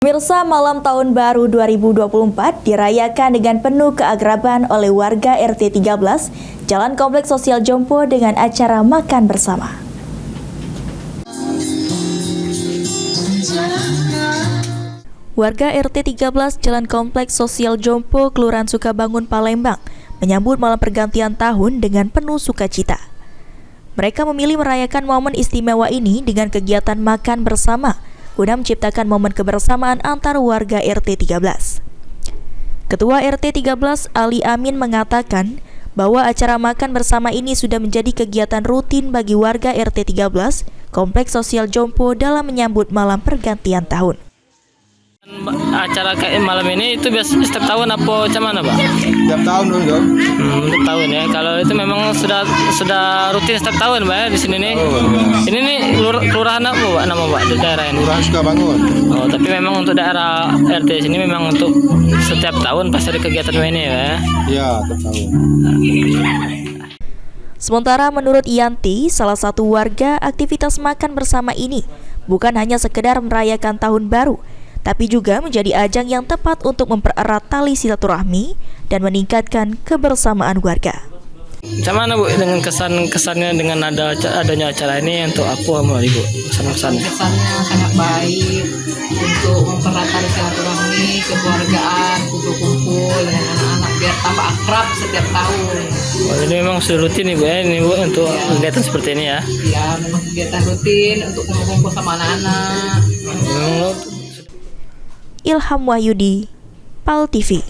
Pemirsa, malam tahun baru 2024 dirayakan dengan penuh keakraban oleh warga RT 13 Jalan Kompleks Sosial Jompo dengan acara makan bersama. Warga RT 13 Jalan Kompleks Sosial Jompo, Kelurahan Sukabangun, Palembang menyambut malam pergantian tahun dengan penuh sukacita. Mereka memilih merayakan momen istimewa ini dengan kegiatan makan bersama guna menciptakan momen kebersamaan antar warga RT 13. Ketua RT 13 Ali Amin mengatakan bahwa acara makan bersama ini sudah menjadi kegiatan rutin bagi warga RT 13 Kompleks Sosial Jompo dalam menyambut malam pergantian tahun. Acara kayak malam ini itu biasa setiap tahun apa macam mana, Pak? Setiap tahun dulu dong. Setiap tahun ya. Kalau itu memang sudah rutin setiap tahun, Pak, ya, di sini nih. Ini nih kelurahan apa, Pak, nama Pak, di daerah ini? Kelurahan Sukabangun. Oh, tapi memang untuk daerah RT sini memang untuk setiap tahun pasti ada kegiatan ini ya. Iya, setiap tahun. Sementara menurut Yanti, salah satu warga, aktivitas makan bersama ini bukan hanya sekedar merayakan tahun baru, tapi juga menjadi ajang yang tepat untuk mempererat tali silaturahmi dan meningkatkan kebersamaan warga. Macam mana, Bu, dengan kesannya dengan adanya acara ini untuk apa, Ibu? Kesannya Sangat baik untuk mempererat tali silaturahmi, kekeluargaan, kumpul-kumpul dengan anak-anak biar tambah akrab setiap tahun. Oh, ini memang sudah rutin nih, Bu, ya, ini, Bu, untuk kegiatan seperti ini ya? Ya, memang kegiatan rutin untuk kumpul-kumpul sama anak-anak. Ilham Wahyudi, PAL TV.